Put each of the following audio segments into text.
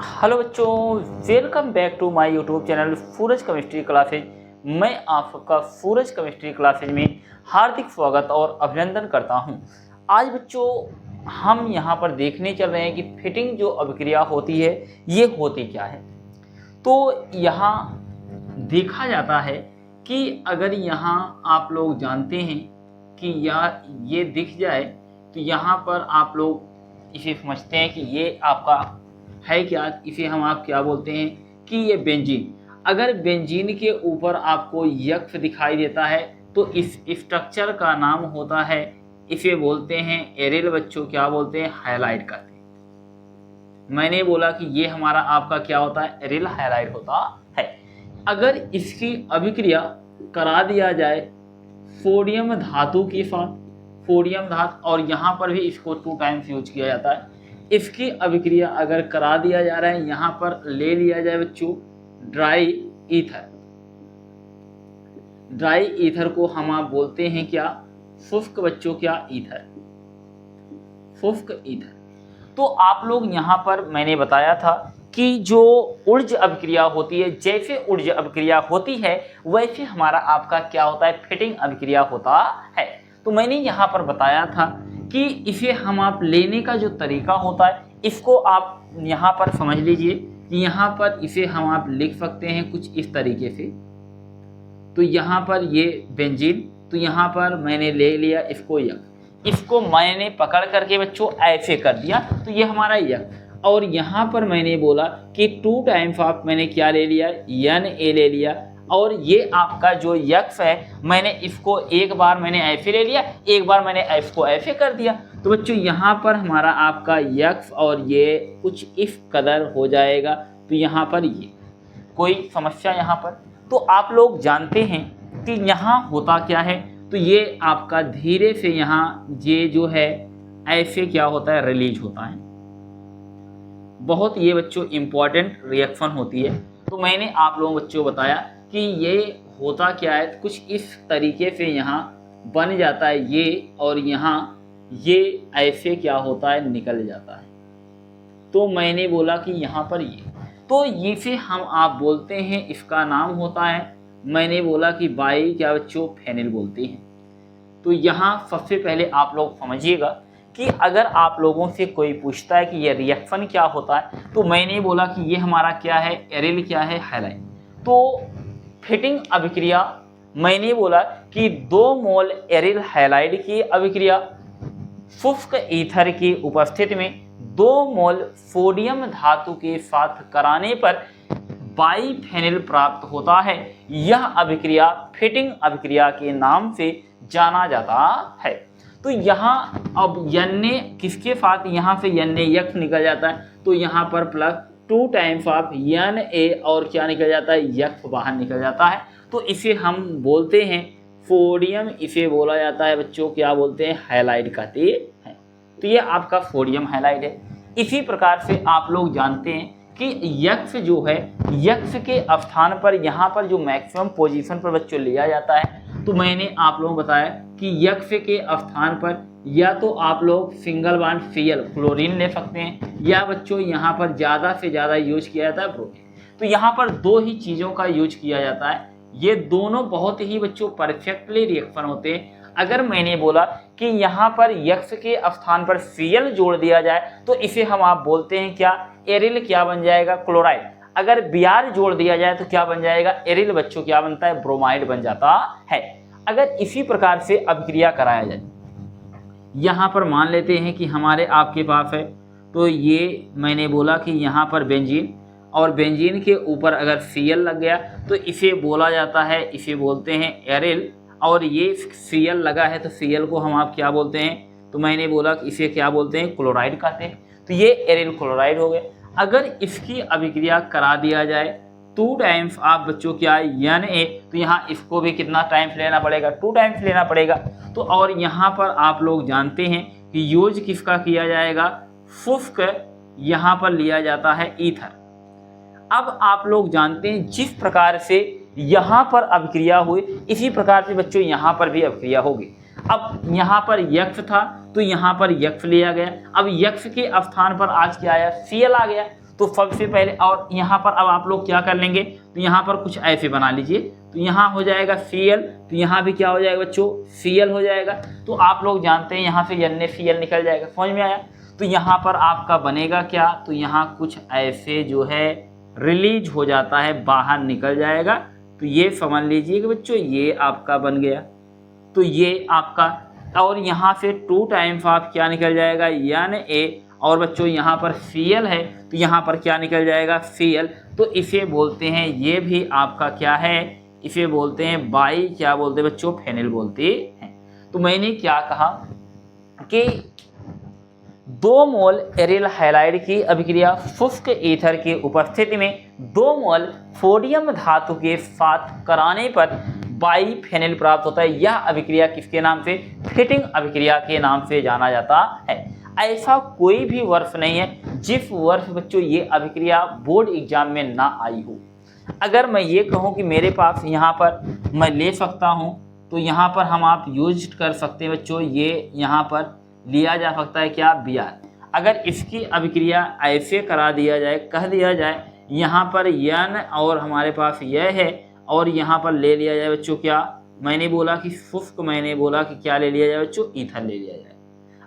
Hello बच्चों, welcome back to my YouTube channel Suraj chemistry classes. मैं आपका सूरज केमिस्ट्री क्लासेज में हार्दिक स्वागत और अभिनंदन करता हूं। आज बच्चों हम यहां पर देखने चल रहे हैं कि फिटिंग जो अभिक्रिया होती है ये होती क्या है। तो यहां देखा जाता है कि अगर यहां आप लोग जानते हैं कि ये दिख जाए तो यहां पर आप लोग इसे समझते हैं कि ये आपका है क्या, इसे हम आप क्या बोलते हैं कि ये बेंजीन। अगर बेंजीन के ऊपर आपको यक्ष दिखाई देता है तो इस स्ट्रक्चर का नाम होता है, इसे बोलते हैं एरिल। बच्चों क्या बोलते हैं? हाइलाइट करते हैं। मैंने बोला कि ये हमारा आपका क्या होता है? एरिल हाइलाइट होता है। अगर इसकी अभिक्रिया करा दिया जाए सोडियम धातु के साथ, सोडियम धातु, और यहाँ पर भी इसको 2 टाइम्स यूज किया जाता है। इसकी अभिक्रिया अगर करा दिया जा रहा है, यहाँ पर ले लिया जाए बच्चों ड्राई ईथर। ड्राई ईथर को हम आप बोलते हैं क्या? शुष्क। बच्चों क्या? ईथर, शुष्क ईथर। तो आप लोग यहाँ पर मैंने बताया था कि जो ऊर्ज अभिक्रिया होती है, जैसे ऊर्ज अभिक्रिया होती है वैसे हमारा आपका क्या होता है? फिटिंग अभिक्रिया होता है। तो मैंने यहाँ पर बताया था कि इसे हम आप लेने का जो तरीका होता है इसको आप यहाँ पर समझ लीजिए कि यहाँ पर इसे हम आप लिख सकते हैं कुछ इस तरीके से। तो यहाँ पर ये बेंजीन, तो यहाँ पर मैंने ले लिया इसको यक, इसको मैंने पकड़ करके बच्चों ऐसे कर दिया तो ये हमारा यक। और यहाँ पर मैंने बोला कि 2 टाइम्स ऑफ मैंने क्या ले लिया? Na ले लिया। और ये आपका जो यक्ष है मैंने इसको एक बार मैंने ऐसे ले लिया, एक बार मैंने इसको ऐसे कर दिया। तो बच्चों यहाँ पर हमारा आपका यक्ष और ये कुछ इस कदर हो जाएगा। तो यहाँ पर ये कोई समस्या यहाँ पर? तो आप लोग जानते हैं कि यहाँ होता क्या है, तो ये आपका धीरे से यहाँ ये जो है ऐसे क्या होता है? रिलीज होता है। बहुत ये बच्चों इम्पॉर्टेंट रिएक्शन होती है। तो मैंने आप लोगों बच्चों बताया कि ये होता क्या है, कुछ इस तरीके से यहाँ बन जाता है ये, और यहाँ ये ऐसे क्या होता है? निकल जाता है। तो मैंने बोला कि यहाँ पर ये, तो ये से हम आप बोलते हैं, इसका नाम होता है, मैंने बोला कि बाई क्या बच्चों? फेनिल बोलते हैं। तो यहाँ सबसे पहले आप लोग समझिएगा कि अगर आप लोगों से कोई पूछता है कि ये रिएक्शन क्या होता है, तो मैंने बोला कि ये हमारा क्या है? एरिल क्या है? हाइलाइट। तो फिटिंग अभिक्रिया मैंने बोला कि 2 मोल एरिल हाइलाइड की अभिक्रिया शुष्क ईथर की उपस्थिति में 2 मोल सोडियम धातु के साथ कराने पर बाईफेनिल प्राप्त होता है। यह अभिक्रिया फिटिंग अभिक्रिया के नाम से जाना जाता है। तो यहाँ अब Na किसके साथ? यहाँ से Na यक्ष निकल जाता है, तो यहाँ पर प्लस 2 टाइम्स ऑफ Na और क्या निकल जाता है? यक्ष बाहर निकल जाता है। तो इसे हम बोलते हैं सोडियम, इसे बोला जाता है बच्चों क्या बोलते हैं? हाइलाइट कहते हैं। तो ये आपका सोडियम हाइलाइट है। इसी प्रकार से आप लोग जानते हैं कि यक्ष जो है, यक्ष के स्थान पर यहाँ पर जो मैक्सिमम पोजीशन पर बच्चों लिया जाता है, तो मैंने आप लोगों को बताया कि यक्ष के स्थान पर या तो आप लोग सिंगल बॉन्ड Cl क्लोरीन ले सकते हैं, या बच्चों यहाँ पर ज़्यादा से ज़्यादा यूज किया जाता है प्रोटीन। तो यहाँ पर 2 ही चीज़ों का यूज किया जाता है। ये दोनों बहुत ही बच्चों परफेक्टली रिएक्शन होते हैं। अगर मैंने बोला कि यहाँ पर यक्ष के स्थान पर Cl जोड़ दिया जाए तो इसे हम आप बोलते हैं क्या? एरिल क्या बन जाएगा? क्लोराइड। अगर Br जोड़ दिया जाए तो क्या बन जाएगा? एरिल बच्चों क्या बनता है? ब्रोमाइड बन जाता है। अगर इसी प्रकार से अभिक्रिया कराया जाए, यहाँ पर मान लेते हैं कि हमारे आपके पास है, तो ये मैंने बोला कि यहाँ पर बेंजीन, और बेंजीन के ऊपर अगर Cl लग गया तो इसे बोला जाता है, इसे बोलते हैं एरिल। और ये Cl लगा है तो Cl को हम आप क्या बोलते हैं? तो मैंने बोला कि इसे क्या बोलते हैं? क्लोराइड कहते हैं। तो ये एरिल क्लोराइड हो गए। अगर इसकी अभिक्रिया करा दिया जाए 2 टाइम्स आप बच्चों क्या? Na, तो यहाँ इसको भी कितना टाइम्स लेना पड़ेगा? 2 टाइम्स लेना पड़ेगा। तो और यहाँ पर आप लोग जानते हैं कि यूज किसका किया जाएगा? शुष्क, यहाँ पर लिया जाता है ईथर। अब आप लोग जानते हैं जिस प्रकार से यहाँ पर अभिक्रिया हुई, इसी प्रकार से बच्चों यहाँ पर भी अभिक्रिया होगी। अब यहाँ पर यक्ष था तो यहाँ पर यक्ष लिया गया। अब यक्ष के स्थान पर आज क्या आया? Cl आ गया। तो सबसे पहले, और यहाँ पर अब आप लोग क्या कर लेंगे, तो यहाँ पर कुछ ऐसे बना लीजिए, तो यहाँ हो जाएगा Cl, तो यहाँ भी क्या हो जाएगा बच्चों, Cl हो जाएगा। तो आप लोग जानते हैं यहाँ से NaCl निकल जाएगा, समझ में आया। तो यहाँ पर आपका बनेगा क्या, तो यहाँ कुछ ऐसे जो है रिलीज हो जाता है, बाहर निकल जाएगा। तो ये समझ लीजिए कि बच्चों ये आपका बन गया, तो ये आपका, और यहाँ से 2 टाइम्स आप क्या निकल जाएगा, Na, और बच्चों यहाँ पर Cl है, तो यहाँ पर क्या निकल जाएगा, Cl। तो इसे बोलते हैं, ये भी आपका क्या है, इसे बोलते हैं बाई, क्या बोलते हैं बच्चों, फेनिल बोलते हैं। तो मैंने क्या कहा कि 2 मोल एरिल हैलाइड की अभिक्रिया शुष्क ईथर की उपस्थिति में 2 मोल सोडियम धातु के साथ कराने पर बाईफेनिल प्राप्त होता है। यह अभिक्रिया किसके नाम से, फिटिंग अभिक्रिया के नाम से जाना जाता है। ऐसा कोई भी वर्ष नहीं है जिस वर्ष बच्चों ये अभिक्रिया बोर्ड एग्जाम में ना आई हो। अगर मैं ये कहूँ कि मेरे पास यहाँ पर मैं ले सकता हूँ, तो यहाँ पर हम आप यूज कर सकते हैं बच्चों, ये यहाँ पर लिया जा सकता है क्या, Br। अगर इसकी अभिक्रिया ऐसे करा दिया जाए, कह दिया जाए यहाँ पर N और हमारे पास यह है, और यहाँ पर ले लिया जाए बच्चों क्या, मैंने बोला कि शुष्क, मैंने बोला कि क्या ले लिया जाए बच्चों, ईथर ले लिया जाए।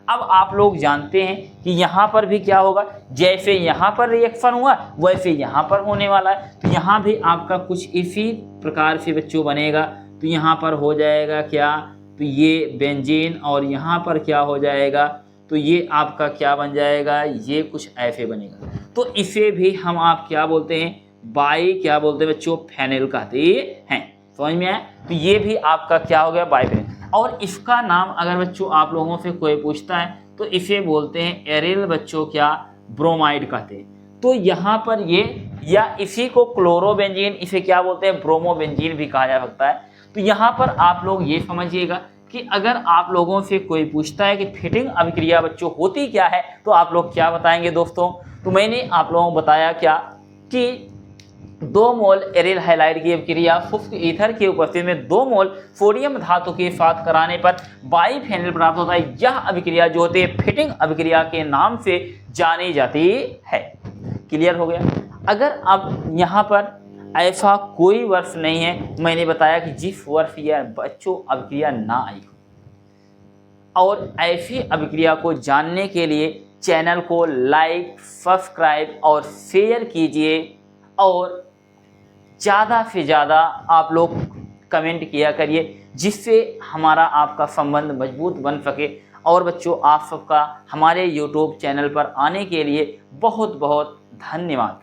अब आप लोग जानते हैं कि यहाँ पर भी क्या होगा, जैसे यहाँ पर रिएक्शन हुआ वैसे यहाँ पर होने वाला है। तो यहाँ भी आपका कुछ इसी प्रकार से बच्चों बनेगा। तो यहाँ पर हो जाएगा क्या, तो ये बेंजीन, और यहाँ पर क्या हो जाएगा, तो ये आपका क्या बन जाएगा, ये कुछ ऐसे बनेगा। तो इसे भी हम आप क्या बोलते हैं, बाई, क्या बोलते हैं बच्चों, फेनिल कहते हैं, समझ में आया। तो ये भी आपका क्या हो गया, बाईफेनिल। और इसका नाम अगर बच्चों आप लोगों से कोई पूछता है तो इसे बोलते हैं एरिल बच्चों क्या, ब्रोमाइड कहते हैं। तो यहाँ पर ये, या इसी को क्लोरोबेंजीन, इसे क्या बोलते हैं, ब्रोमोबेंजीन भी कहा जा सकता है। तो यहाँ पर आप लोग ये समझिएगा कि अगर आप लोगों से कोई पूछता है कि फिटिंग अभिक्रिया बच्चों होती क्या है, तो आप लोग क्या बताएंगे दोस्तों। तो मैंने आप लोगों को बताया क्या कि 2 मोल एरिल हैलाइड की अभिक्रिया शुष्क ईथर की उपस्थिति में 2 मोल सोडियम धातु के साथ कराने पर बाईफेनिल प्राप्त होता है। यह अभिक्रिया जो होती है फिटिंग अभिक्रिया के नाम से जानी जाती है। क्लियर हो गया। अगर अब यहाँ पर ऐसा कोई वर्ष नहीं है, मैंने बताया कि जिस वर्ष यह बच्चों अभिक्रिया ना आई हो। और ऐसी अभिक्रिया को जानने के लिए चैनल को लाइक, सब्सक्राइब और शेयर कीजिए, और ज़्यादा से ज़्यादा आप लोग कमेंट किया करिए, जिससे हमारा आपका संबंध मजबूत बन सके। और बच्चों आप सबका हमारे YouTube चैनल पर आने के लिए बहुत बहुत धन्यवाद।